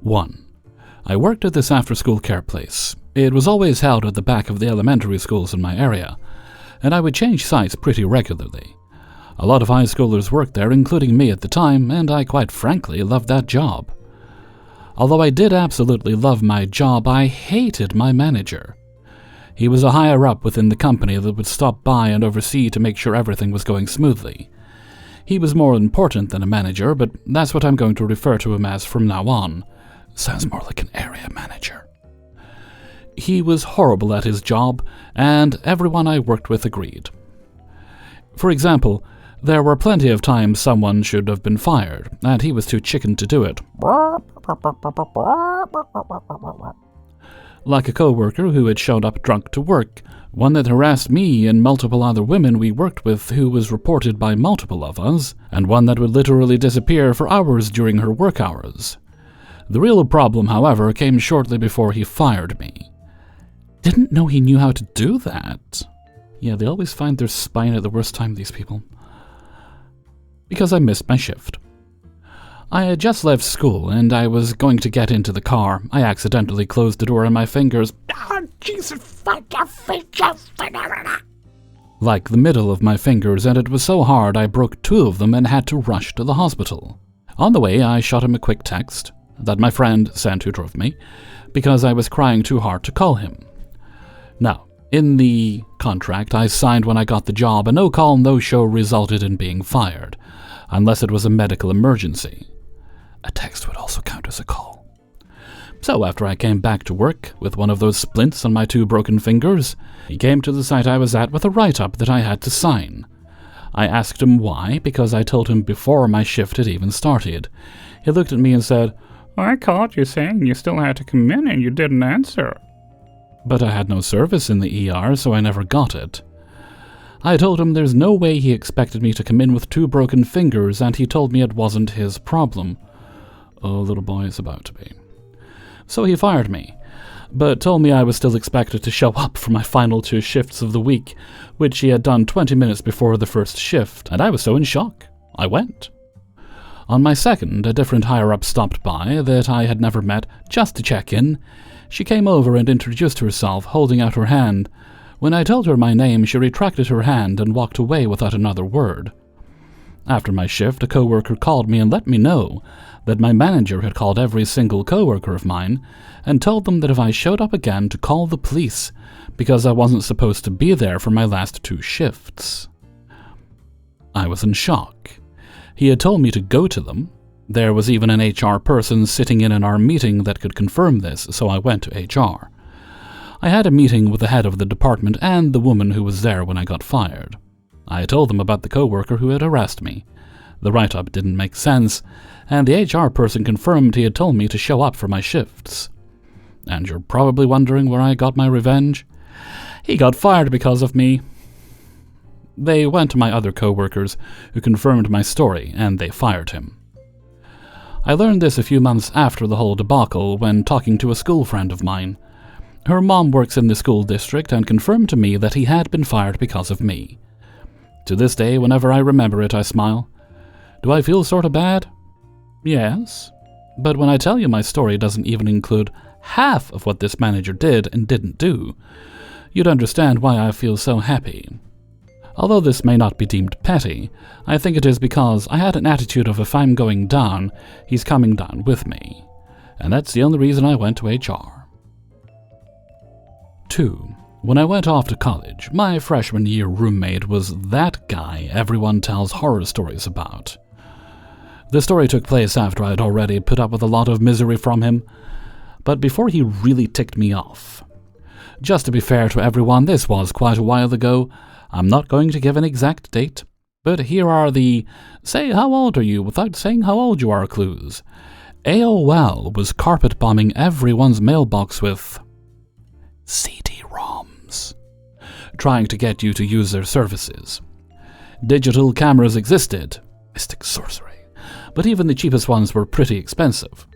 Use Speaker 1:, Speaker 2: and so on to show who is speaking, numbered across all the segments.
Speaker 1: 1. I worked at this after-school care place. It was always held at the back of the elementary schools in my area, and I would change sites pretty regularly. A lot of high schoolers worked there, including me at the time, and I quite frankly loved that job. Although I did absolutely love my job, I hated my manager. He was a higher-up within the company that would stop by and oversee to make sure everything was going smoothly. He was more important than a manager, but that's what I'm going to refer to him as from now on. Sounds more like an area manager. He was horrible at his job, and everyone I worked with agreed. For example, there were plenty of times someone should have been fired, and he was too chicken to do it. Like a co-worker who had showed up drunk to work, one that harassed me and multiple other women we worked with who was reported by multiple of us, and one that would literally disappear for hours during her work hours. The real problem, however, came shortly before he fired me. Didn't know he knew how to do that. Yeah, they always find their spine at the worst time, these people. Because I missed my shift. I had just left school, and I was going to get into the car. I accidentally closed the door on my fingers. Oh, Jesus, like the middle of my fingers, and it was so hard I broke 2 of them and had to rush to the hospital. On the way, I shot him a quick text that my friend sent who drove me, because I was crying too hard to call him. Now, in the contract I signed when I got the job, a no-call, no-show resulted in being fired, unless it was a medical emergency. A text would also count as a call. So after I came back to work with one of those splints on my 2 broken fingers, he came to the site I was at with a write-up that I had to sign. I asked him why, because I told him before my shift had even started. He looked at me and said, "I called you saying you still had to come in and you didn't answer." But I had no service in the ER, so I never got it. I told him there's no way he expected me to come in with 2 broken fingers, and he told me it wasn't his problem. Oh, little boy is about to be. So he fired me, but told me I was still expected to show up for my final 2 shifts of the week, which he had done 20 minutes before the first shift, and I was so in shock. I went. On my second, a different higher-up stopped by that I had never met, just to check in. She came over and introduced herself, holding out her hand. When I told her my name, she retracted her hand and walked away without another word. After my shift, a coworker called me and let me know that my manager had called every single coworker of mine and told them that if I showed up again to call the police because I wasn't supposed to be there for my last 2 shifts. I was in shock. He had told me to go to them. There was even an HR person sitting in our meeting that could confirm this, so I went to HR. I had a meeting with the head of the department and the woman who was there when I got fired. I told them about the coworker who had harassed me. The write-up didn't make sense, and the HR person confirmed he had told me to show up for my shifts. And you're probably wondering where I got my revenge? He got fired because of me. They went to my other coworkers, who confirmed my story, and they fired him. I learned this a few months after the whole debacle when talking to a school friend of mine. Her mom works in the school district and confirmed to me that he had been fired because of me. To this day, whenever I remember it, I smile. Do I feel sort of bad? Yes. But when I tell you my story doesn't even include half of what this manager did and didn't do, you'd understand why I feel so happy. Although this may not be deemed petty, I think it is because I had an attitude of if I'm going down, he's coming down with me. And that's the only reason I went to HR. 2. When I went off to college, my freshman year roommate was that guy everyone tells horror stories about. The story took place after I had already put up with a lot of misery from him, but before he really ticked me off. Just to be fair to everyone, this was quite a while ago. I'm not going to give an exact date, but here are the "say how old are you" without saying how old you are clues. AOL was carpet bombing everyone's mailbox with CD-ROMs, trying to get you to use their services. Digital cameras existed, mystic sorcery, but even the cheapest ones were pretty expensive.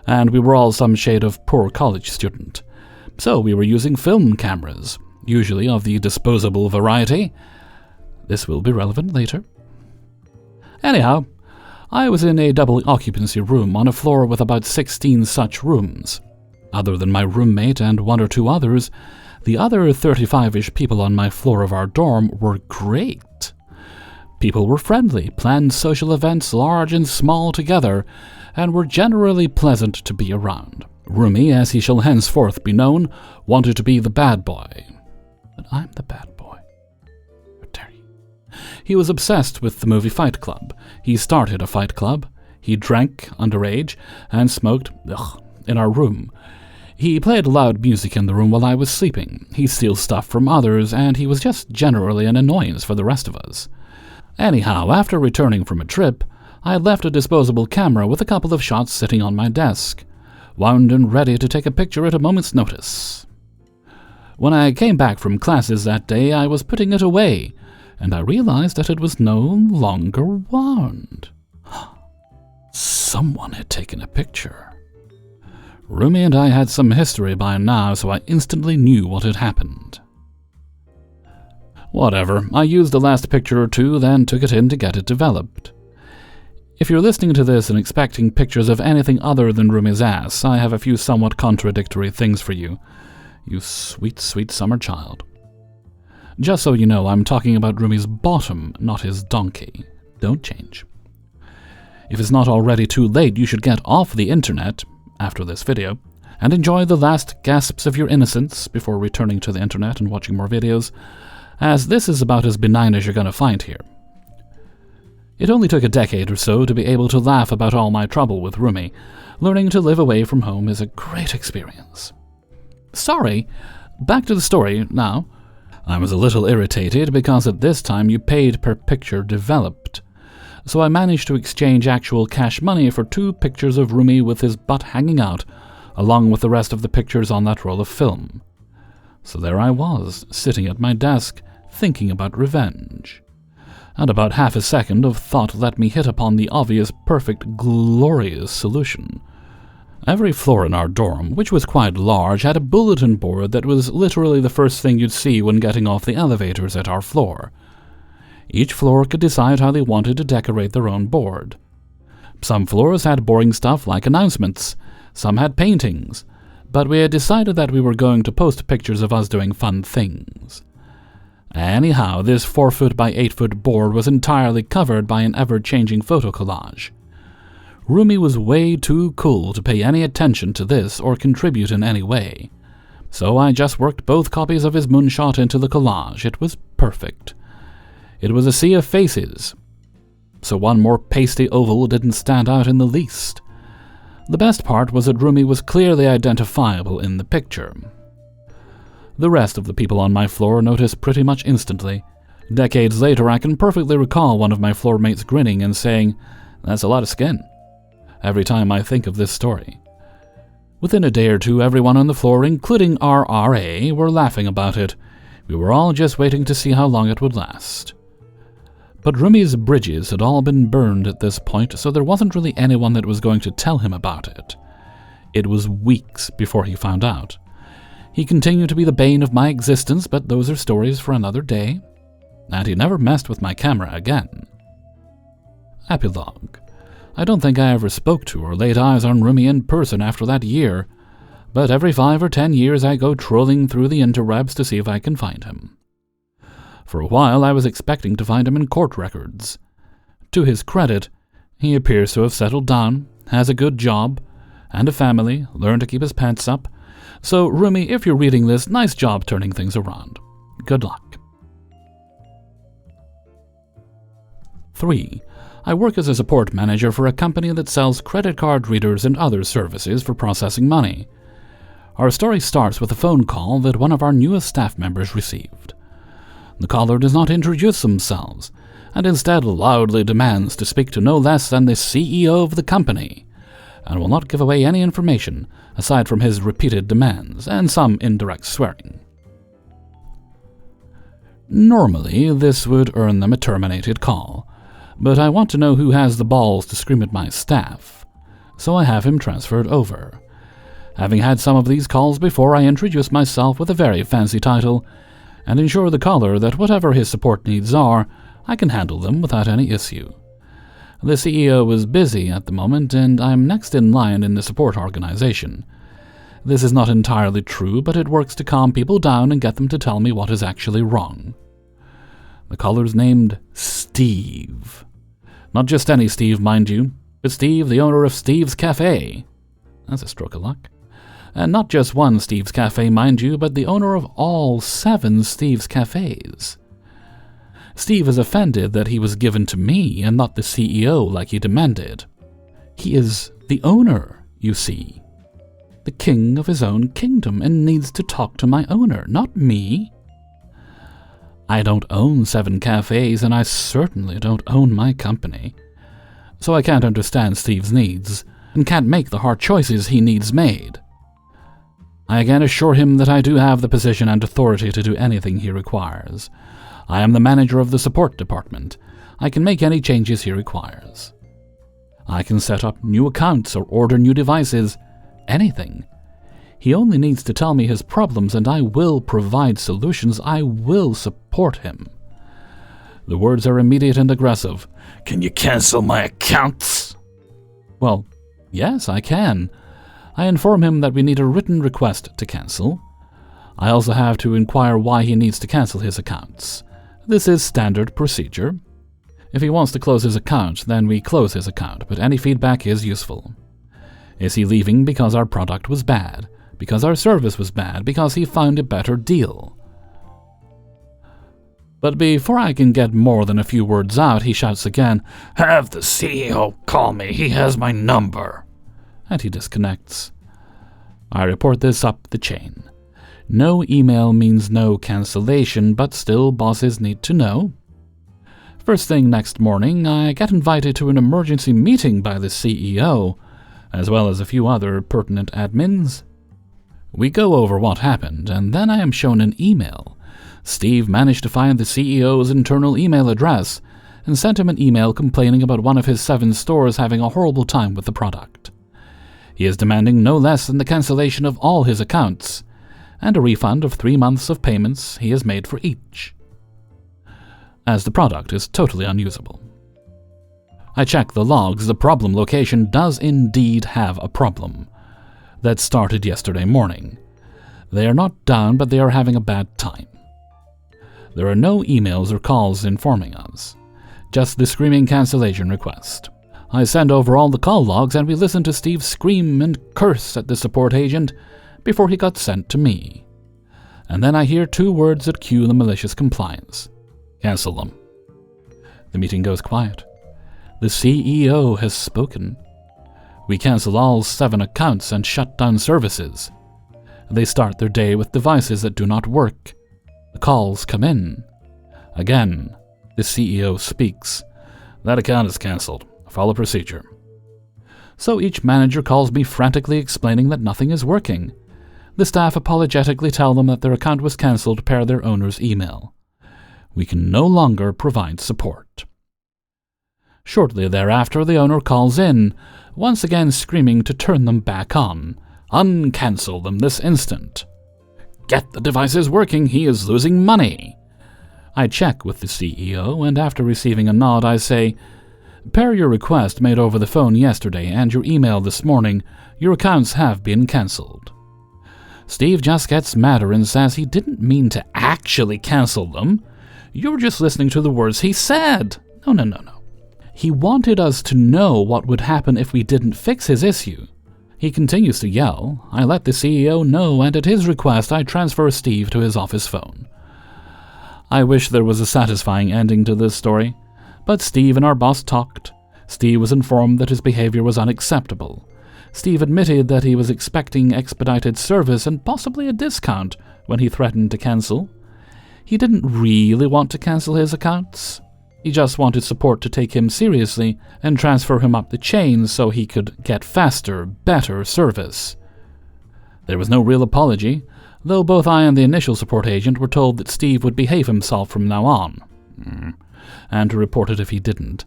Speaker 1: And we were all some shade of poor college student, so we were using film cameras, usually of the disposable variety. This will be relevant later. Anyhow, I was in a double occupancy room on a floor with about 16 such rooms. Other than my roommate and one or two others, the other 35-ish people on my floor of our dorm were great. People were friendly, planned social events large and small together, and were generally pleasant to be around. Rumi, as he shall henceforth be known, wanted to be the bad boy. But I'm the bad boy. How dare you? He was obsessed with the movie Fight Club. He started a fight club. He drank underage and smoked in our room. He played loud music in the room while I was sleeping. He steals stuff from others, and he was just generally an annoyance for the rest of us. Anyhow, after returning from a trip, I had left a disposable camera with a couple of shots sitting on my desk, wound and ready to take a picture at a moment's notice. When I came back from classes that day, I was putting it away, and I realized that it was no longer wound. Someone had taken a picture. Rumi and I had some history by now, so I instantly knew what had happened. Whatever, I used the last picture or two, then took it in to get it developed. If you're listening to this and expecting pictures of anything other than Rumi's ass, I have a few somewhat contradictory things for you. You sweet, sweet summer child. Just so you know, I'm talking about Rumi's bottom, not his donkey. Don't change. If it's not already too late, you should get off the internet after this video and enjoy the last gasps of your innocence before returning to the internet and watching more videos, as this is about as benign as you're going to find here. It only took a decade or so to be able to laugh about all my trouble with Rumi. Learning to live away from home is a great experience. Sorry, back to the story now. I was a little irritated because at this time you paid per picture developed. So I managed to exchange actual cash money for 2 pictures of Rumi with his butt hanging out, along with the rest of the pictures on that roll of film. So there I was, sitting at my desk, thinking about revenge. And about half a second of thought let me hit upon the obvious, perfect, glorious solution. Every floor in our dorm, which was quite large, had a bulletin board that was literally the first thing you'd see when getting off the elevators at our floor. Each floor could decide how they wanted to decorate their own board. Some floors had boring stuff like announcements, some had paintings, but we had decided that we were going to post pictures of us doing fun things. Anyhow, this 4-foot by 8-foot board was entirely covered by an ever-changing photo collage. Rumi was way too cool to pay any attention to this or contribute in any way, so I just worked both copies of his moonshot into the collage. It was perfect. It was a sea of faces, so one more pasty oval didn't stand out in the least. The best part was that Rumi was clearly identifiable in the picture. The rest of the people on my floor noticed pretty much instantly. Decades later, I can perfectly recall one of my floor mates grinning and saying, "That's a lot of skin," every time I think of this story. Within a day or two, everyone on the floor, including our RA, were laughing about it. We were all just waiting to see how long it would last. But Rumi's bridges had all been burned at this point, so there wasn't really anyone that was going to tell him about it. It was weeks before he found out. He continued to be the bane of my existence, but those are stories for another day. And he never messed with my camera again. Epilogue. I don't think I ever spoke to or laid eyes on Rumi in person after that year, but every 5 or 10 years I go trolling through the interwebs to see if I can find him. For a while I was expecting to find him in court records. To his credit, he appears to have settled down, has a good job, and a family, learned to keep his pants up. So, Rumi, if you're reading this, nice job turning things around. Good luck. 3. I work as a support manager for a company that sells credit card readers and other services for processing money. Our story starts with a phone call that one of our newest staff members received. The caller does not introduce themselves, and instead loudly demands to speak to no less than the CEO of the company, and will not give away any information aside from his repeated demands and some indirect swearing. Normally, this would earn them a terminated call, but I want to know who has the balls to scream at my staff, so I have him transferred over. Having had some of these calls before, I introduce myself with a very fancy title, and ensure the caller that whatever his support needs are, I can handle them without any issue. The CEO is busy at the moment, and I'm next in line in the support organization. This is not entirely true, but it works to calm people down and get them to tell me what is actually wrong. The caller's named Steve. Not just any Steve, mind you, but Steve, the owner of Steve's Cafe. That's a stroke of luck. And not just one Steve's Cafe, mind you, but the owner of all 7 Steve's Cafes. Steve is offended that he was given to me and not the CEO like he demanded. He is the owner, you see. The king of his own kingdom, and needs to talk to my owner, not me. I don't own 7 cafes, and I certainly don't own my company. So I can't understand Steve's needs, and can't make the hard choices he needs made. I again assure him that I do have the position and authority to do anything he requires. I am the manager of the support department. I can make any changes he requires. I can set up new accounts or order new devices. Anything. He only needs to tell me his problems and I will provide solutions. I will support him. The words are immediate and aggressive.
Speaker 2: Can you cancel my accounts?
Speaker 1: Well, yes, I can. I inform him that we need a written request to cancel. I also have to inquire why he needs to cancel his accounts. This is standard procedure. If he wants to close his account, then we close his account, but any feedback is useful. Is he leaving because our product was bad? Because our service was bad? Because he found a better deal? But before I can get more than a few words out, he shouts again,
Speaker 2: Have the CEO call me, he has my number.
Speaker 1: And he disconnects. I report this up the chain. No email means no cancellation, but still bosses need to know. First thing next morning, I get invited to an emergency meeting by the CEO, as well as a few other pertinent admins. We go over what happened, and then I am shown an email. Steve managed to find the CEO's internal email address and sent him an email complaining about one of his 7 stores having a horrible time with the product. He is demanding no less than the cancellation of all his accounts, and a refund of 3 months of payments he has made for each, as the product is totally unusable. I check the logs. The problem location does indeed have a problem. That started yesterday morning. They are not down, but they are having a bad time. There are no emails or calls informing us, just the screaming cancellation request. I send over all the call logs and we listen to Steve scream and curse at the support agent before he got sent to me. And then I hear 2 words that cue the malicious compliance. Cancel them. The meeting goes quiet. The CEO has spoken. We cancel all 7 accounts and shut down services. They start their day with devices that do not work. The calls come in. Again, the CEO speaks.
Speaker 2: That account is cancelled. Follow procedure.
Speaker 1: So each manager calls me frantically explaining that nothing is working. The staff apologetically tell them that their account was cancelled per their owner's email. We can no longer provide support. Shortly thereafter, the owner calls in, once again screaming to turn them back on. Uncancel them this instant. Get the devices working, he is losing money. I check with the CEO, and after receiving a nod, I say, Per your request made over the phone yesterday and your email this morning, your accounts have been cancelled. Steve just gets madder and says he didn't mean to actually cancel them. You're just listening to the words he said. No. He wanted us to know what would happen if we didn't fix his issue. He continues to yell. I let the CEO know, and at his request I transfer Steve to his office phone. I wish there was a satisfying ending to this story, but Steve and our boss talked. Steve was informed that his behavior was unacceptable. Steve admitted that he was expecting expedited service and possibly a discount when he threatened to cancel. He didn't really want to cancel his accounts. He just wanted support to take him seriously and transfer him up the chain so he could get faster, better service. There was no real apology, though both I and the initial support agent were told that Steve would behave himself from now on, and to report it if he didn't.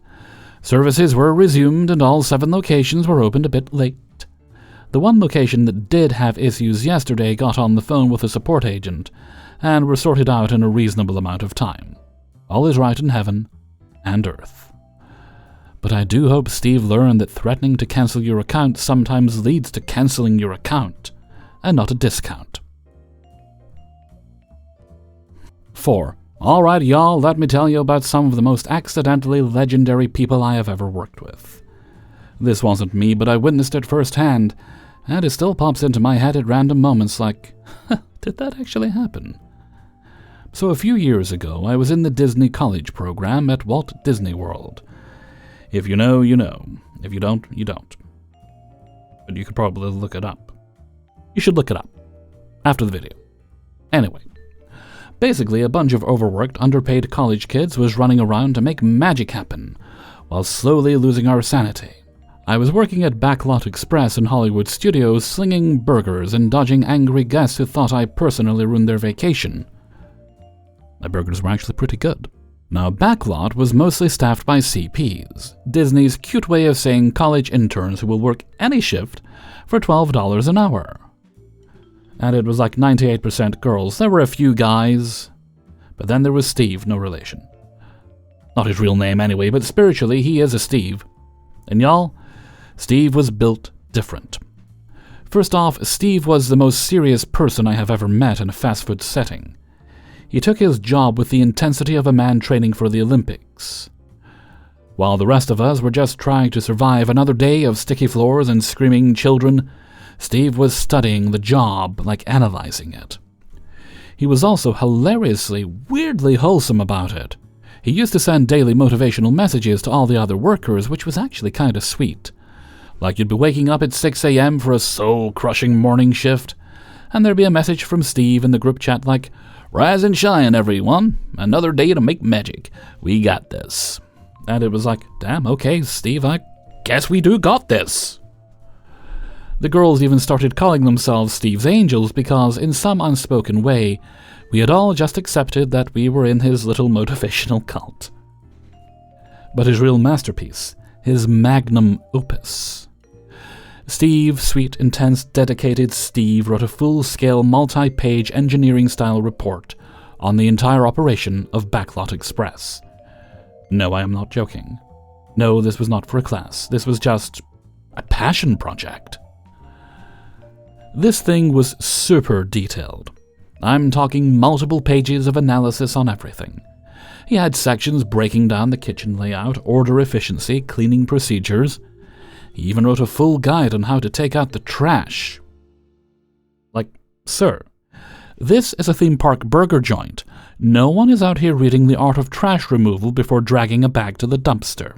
Speaker 1: Services were resumed and all 7 locations were opened a bit late. The one location that did have issues yesterday got on the phone with a support agent and were sorted out in a reasonable amount of time. All is right in heaven and earth. But I do hope Steve learned that threatening to cancel your account sometimes leads to canceling your account, and not a discount. 4. Alright y'all, let me tell you about some of the most accidentally legendary people I have ever worked with. This wasn't me, but I witnessed it firsthand, and it still pops into my head at random moments like, did that actually happen? So a few years ago, I was in the Disney College program at Walt Disney World. If you know, you know. If you don't, you don't. But you could probably look it up. You should look it up. After the video. Anyway. Basically, a bunch of overworked, underpaid college kids was running around to make magic happen, while slowly losing our sanity. I was working at Backlot Express in Hollywood studios, slinging burgers and dodging angry guests who thought I personally ruined their vacation. My burgers were actually pretty good. Now, Backlot was mostly staffed by CPs, Disney's cute way of saying college interns who will work any shift for $12 an hour. And it was like 98% girls. There were a few guys, but then there was Steve, no relation. Not his real name anyway, but spiritually he is a Steve. And y'all, Steve was built different. First off, Steve was the most serious person I have ever met in a fast food setting. He took his job with the intensity of a man training for the Olympics. While the rest of us were just trying to survive another day of sticky floors and screaming children, Steve was studying the job, like analyzing it. He was also hilariously, weirdly wholesome about it. He used to send daily motivational messages to all the other workers, which was actually kinda sweet. Like you'd be waking up at 6 a.m. for a soul-crushing morning shift, and there'd be a message from Steve in the group chat like, "Rise and shine, everyone. Another day to make magic. We got this." And it was like, damn, okay, Steve, I guess we do got this. The girls even started calling themselves Steve's Angels because, in some unspoken way, we had all just accepted that we were in his little motivational cult. But his real masterpiece, his magnum opus. Steve, sweet, intense, dedicated Steve, wrote a full-scale, multi-page engineering-style report on the entire operation of Backlot Express. No, I am not joking. No, this was not for a class. This was just a passion project. This thing was super detailed. I'm talking multiple pages of analysis on everything. He had sections breaking down the kitchen layout, order efficiency, cleaning procedures. He even wrote a full guide on how to take out the trash. Like, sir, this is a theme park burger joint. No one is out here reading the art of trash removal before dragging a bag to the dumpster.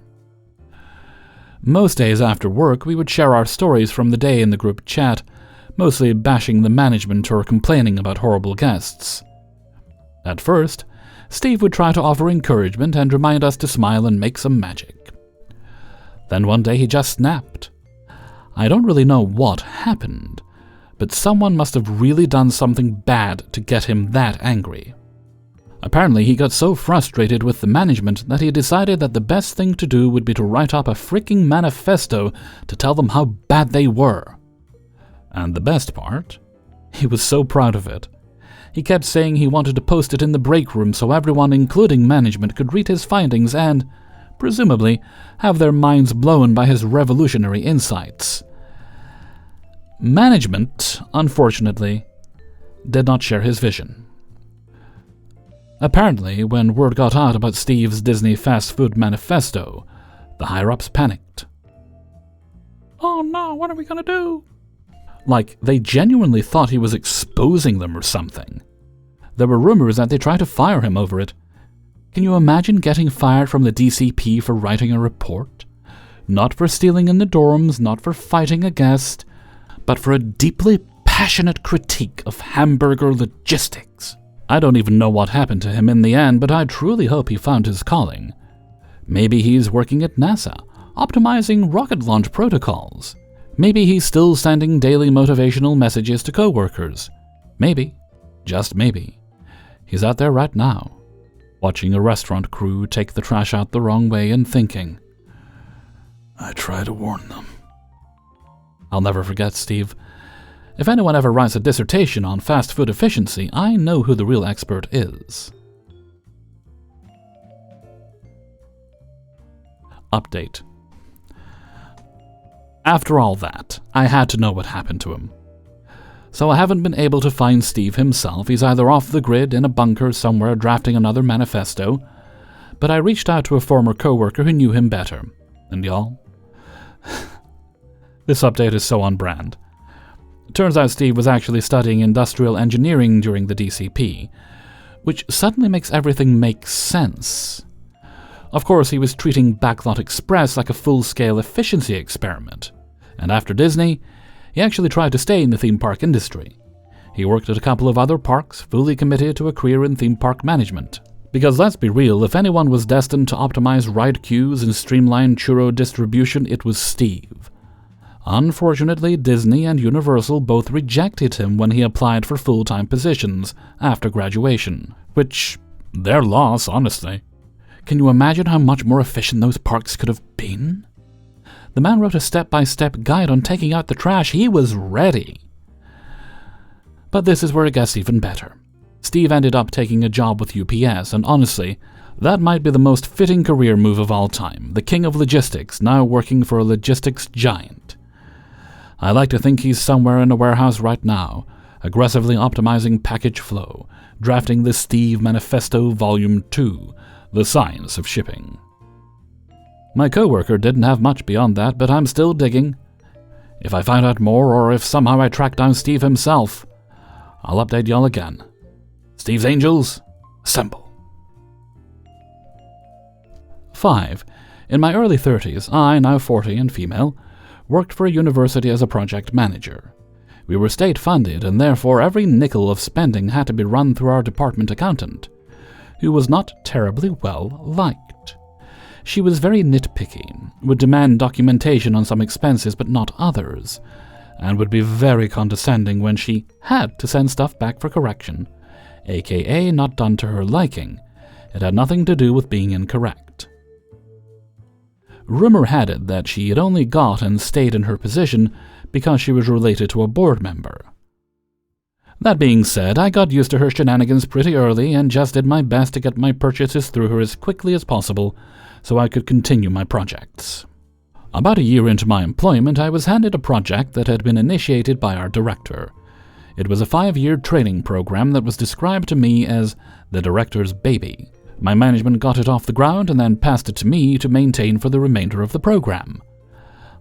Speaker 1: Most days after work, we would share our stories from the day in the group chat, mostly bashing the management or complaining about horrible guests. At first, Steve would try to offer encouragement and remind us to smile and make some magic. Then one day he just snapped. I don't really know what happened, but someone must have really done something bad to get him that angry. Apparently he got so frustrated with the management that he decided that the best thing to do would be to write up a freaking manifesto to tell them how bad they were. And the best part? He was so proud of it. He kept saying he wanted to post it in the break room so everyone, including management, could read his findings and, presumably, have their minds blown by his revolutionary insights. Management, unfortunately, did not share his vision. Apparently, when word got out about Steve's Disney fast food manifesto, the higher-ups panicked. Oh no, what are we gonna do? Like, they genuinely thought he was exposing them or something. There were rumors that they tried to fire him over it. Can you imagine getting fired from the DCP for writing a report? Not for stealing in the dorms, not for fighting a guest, but for a deeply passionate critique of hamburger logistics. I don't even know what happened to him in the end, but I truly hope he found his calling. Maybe he's working at NASA, optimizing rocket launch protocols. Maybe he's still sending daily motivational messages to coworkers. Maybe, just maybe, he's out there right now, watching a restaurant crew take the trash out the wrong way and thinking, I try to warn them. I'll never forget Steve. If anyone ever writes a dissertation on fast food efficiency, I know who the real expert is. Update. After all that, I had to know what happened to him. So I haven't been able to find Steve himself. He's either off the grid in a bunker somewhere drafting another manifesto, but I reached out to a former coworker who knew him better. And y'all? This update is so on brand. Turns out Steve was actually studying industrial engineering during the DCP, which suddenly makes everything make sense. Of course, he was treating Backlot Express like a full-scale efficiency experiment, and after Disney, he actually tried to stay in the theme park industry. He worked at a couple of other parks, fully committed to a career in theme park management. Because let's be real, if anyone was destined to optimize ride queues and streamline churro distribution, it was Steve. Unfortunately, Disney and Universal both rejected him when he applied for full-time positions after graduation, which, their loss, honestly. Can you imagine how much more efficient those parks could have been? The man wrote a step-by-step guide on taking out the trash. He was ready. But this is where it gets even better. Steve ended up taking a job with UPS, and honestly, that might be the most fitting career move of all time. The king of logistics, now working for a logistics giant. I like to think he's somewhere in a warehouse right now, aggressively optimizing package flow, drafting the Steve Manifesto Volume 2, The Science of Shipping. My coworker didn't have much beyond that, but I'm still digging. If I find out more, or if somehow I track down Steve himself, I'll update y'all again. Steve's Angels, assemble. 5. In my early 30s, I, now 40 and female, worked for a university as a project manager. We were state-funded, and therefore every nickel of spending had to be run through our department accountant, who was not terribly well liked. She was very nitpicky, would demand documentation on some expenses but not others, and would be very condescending when she had to send stuff back for correction, aka not done to her liking. It had nothing to do with being incorrect. Rumor had it that she had only got and stayed in her position because she was related to a board member. That being said, I got used to her shenanigans pretty early and just did my best to get my purchases through her as quickly as possible so I could continue my projects. About a year into my employment, I was handed a project that had been initiated by our director. It was a 5-year training program that was described to me as the director's baby. My management got it off the ground and then passed it to me to maintain for the remainder of the program.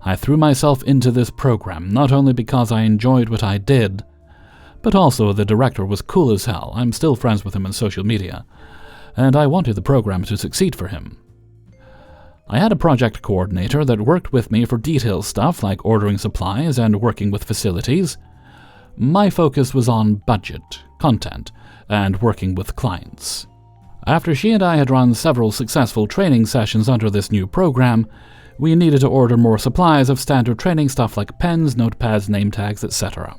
Speaker 1: I threw myself into this program not only because I enjoyed what I did, but also the director was cool as hell. I'm still friends with him on social media, and I wanted the program to succeed for him. I had a project coordinator that worked with me for detail stuff like ordering supplies and working with facilities. My focus was on budget, content, and working with clients. After she and I had run several successful training sessions under this new program, we needed to order more supplies of standard training stuff like pens, notepads, name tags, etc.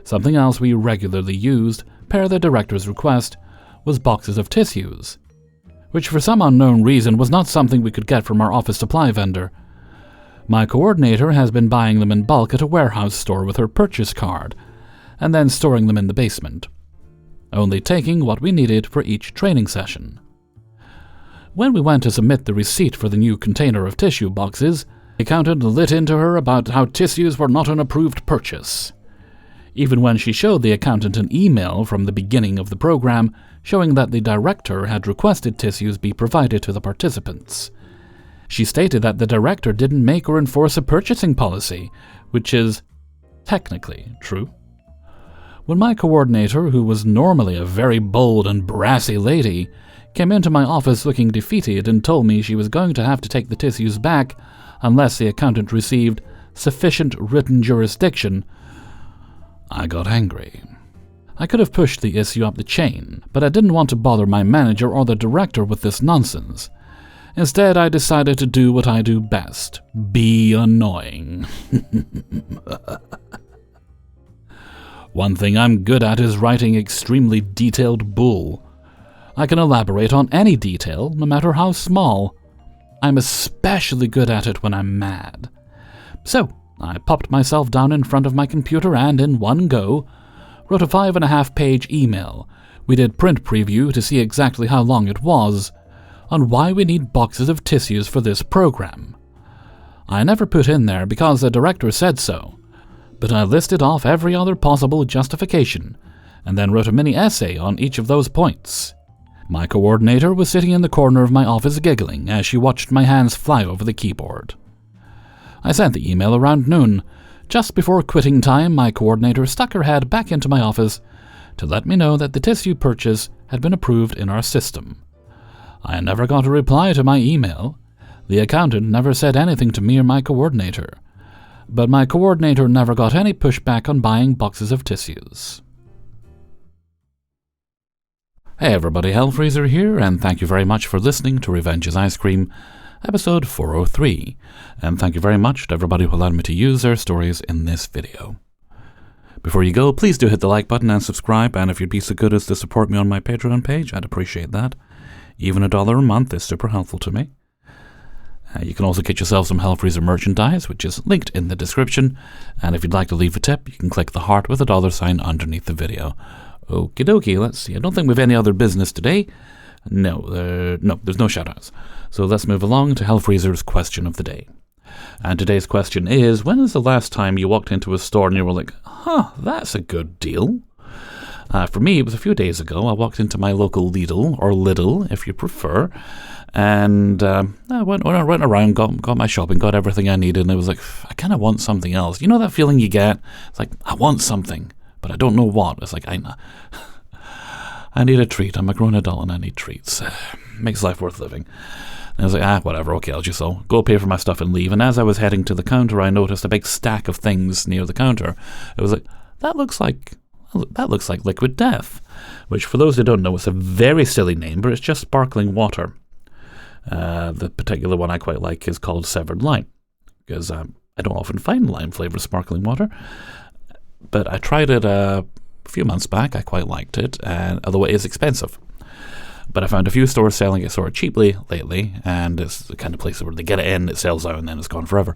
Speaker 1: Something else we regularly used, per the director's request, was boxes of tissues, which for some unknown reason was not something we could get from our office supply vendor. My coordinator has been buying them in bulk at a warehouse store with her purchase card, and then storing them in the basement, only taking what we needed for each training session. When we went to submit the receipt for the new container of tissue boxes, the accountant lit into her about how tissues were not an approved purchase, even when she showed the accountant an email from the beginning of the program showing that the director had requested tissues be provided to the participants. She stated that the director didn't make or enforce a purchasing policy, which is technically true. When my coordinator, who was normally a very bold and brassy lady, came into my office looking defeated and told me she was going to have to take the tissues back unless the accountant received sufficient written jurisdiction, I got angry. I could have pushed the issue up the chain, but I didn't want to bother my manager or the director with this nonsense. Instead, I decided to do what I do best: be annoying. One thing I'm good at is writing extremely detailed bull. I can elaborate on any detail, no matter how small. I'm especially good at it when I'm mad. So, I popped myself down in front of my computer and, in one go, wrote a 5.5-page email. We did print preview to see exactly how long it was, on why we need boxes of tissues for this program. I never put in there because the director said so, but I listed off every other possible justification, and then wrote a mini essay on each of those points. My coordinator was sitting in the corner of my office giggling as she watched my hands fly over the keyboard. I sent the email around noon. Just before quitting time, my coordinator stuck her head back into my office to let me know that the tissue purchase had been approved in our system. I never got a reply to my email. The accountant never said anything to me or my coordinator, but my coordinator never got any pushback on buying boxes of tissues. Hey everybody, Hellfreezer here, and thank you very much for listening to Revenge's Ice Cream, episode 403, and thank you very much to everybody who allowed me to use their stories in this video. Before you go, please do hit the like button and subscribe, and if you'd be so good as to support me on my Patreon page, I'd appreciate that. Even $1 a month is super helpful to me. You can also get yourself some Hellfreezer merchandise, which is linked in the description, and if you'd like to leave a tip, you can click the heart with a $sign underneath the video. Okie dokie, let's see. I don't think we have any other business today. No, there's no shoutouts. So let's move along to Hellfreezer's question of the day. And today's question is, when is the last time you walked into a store and you were like, that's a good deal? For me, it was a few days ago. I walked into my local Lidl, or Lidl, if you prefer, and I went around, got my shopping, got everything I needed, and it was like, I kind of want something else. You know that feeling you get? It's like, I want something, but I don't know what. It's like, I need a treat. I'm a grown adult and I need treats. Makes life worth living. And I was like, whatever, okay, I'll just go pay for my stuff and leave. And as I was heading to the counter, I noticed a big stack of things near the counter. It was like, that looks like Liquid Death, which for those who don't know, it's a very silly name, but it's just sparkling water. The particular one I quite like is called Severed Lime, because I don't often find lime-flavored sparkling water. But I tried it a few months back. I quite liked it, and although it is expensive. But I found a few stores selling it sort of cheaply lately, and it's the kind of place where they get it in, it sells out, and then it's gone forever.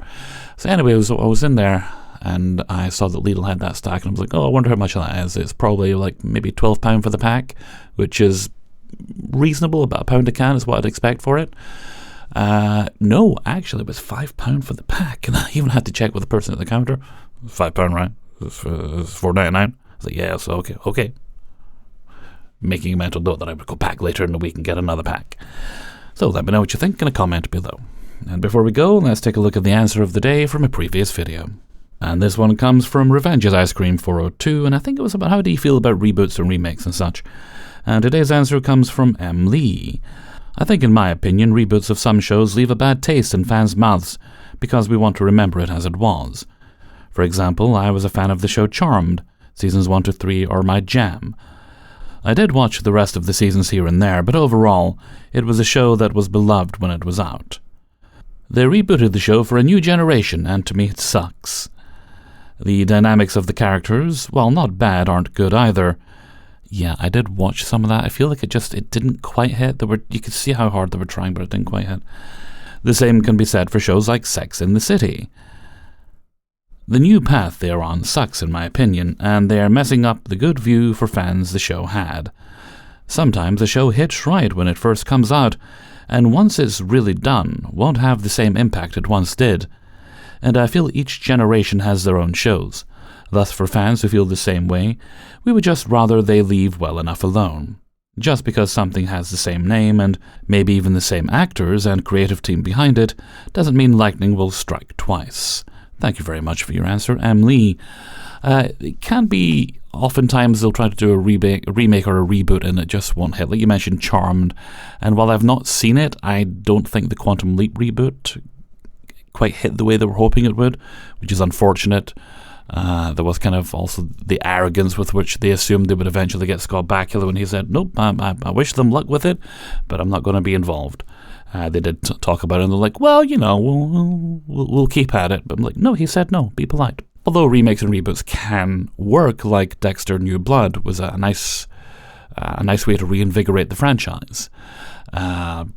Speaker 1: So anyway, I was in there, and I saw that Lidl had that stack, and I was like, I wonder how much that is. It's probably like maybe £12 for the pack, which is reasonable. About £1 a can is what I'd expect for it. No, actually, it was £5 for the pack, and I even had to check with the person at the counter. £5, right? It's $4.99. I was like, yeah, so okay. Making a mental note that I would go back later in the week and get another pack. So let me know what you think in a comment below. And before we go, let's take a look at the answer of the day from a previous video. And this one comes from Revenge's Ice Cream 402, and I think it was about how do you feel about reboots and remakes and such. And today's answer comes from M. Lee. I think, in my opinion, reboots of some shows leave a bad taste in fans' mouths because we want to remember it as it was. For example, I was a fan of the show Charmed. Seasons 1 to 3 are my jam. I did watch the rest of the seasons here and there, but overall, it was a show that was beloved when it was out. They rebooted the show for a new generation, and to me it sucks. The dynamics of the characters, while not bad, aren't good either. Yeah, I did watch some of that. I feel like it didn't quite hit. You could see how hard they were trying, but it didn't quite hit. The same can be said for shows like Sex and the City. The new path they are on sucks in my opinion, and they are messing up the good view for fans the show had. Sometimes a show hits right when it first comes out, and once it's really done, won't have the same impact it once did. And I feel each generation has their own shows. Thus, for fans who feel the same way, we would just rather they leave well enough alone. Just because something has the same name, and maybe even the same actors and creative team behind it, doesn't mean lightning will strike twice. Thank you very much for your answer, M. Lee. It can be, oftentimes they'll try to do a remake or a reboot and it just won't hit. Like you mentioned Charmed, and while I've not seen it, I don't think the Quantum Leap reboot quite hit the way they were hoping it would, which is unfortunate. There was kind of also the arrogance with which they assumed they would eventually get Scott Bakula when he said, nope, I wish them luck with it, but I'm not going to be involved. They did talk about it, and they're like, well, we'll keep at it. But I'm like, no, he said no, be polite. Although remakes and reboots can work, like Dexter New Blood was a nice way to reinvigorate the franchise. The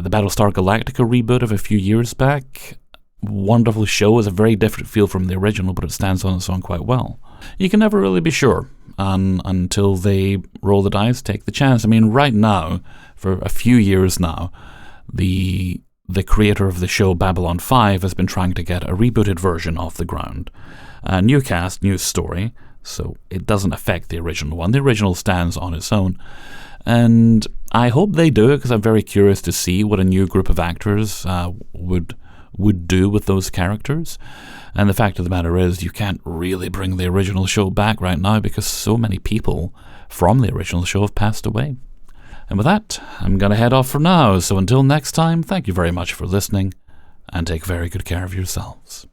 Speaker 1: Battlestar Galactica reboot of a few years back, wonderful show, is a very different feel from the original, but it stands on its own quite well. You can never really be sure until they roll the dice, take the chance. I mean, right now, for a few years now, the the creator of the show Babylon 5 has been trying to get a rebooted version off the ground. New cast, new story, so it doesn't affect the original one. The original stands on its own. And I hope they do it, because I'm very curious to see what a new group of actors would do with those characters. And the fact of the matter is, you can't really bring the original show back right now because so many people from the original show have passed away. And with that, I'm going to head off for now. So until next time, thank you very much for listening, and take very good care of yourselves.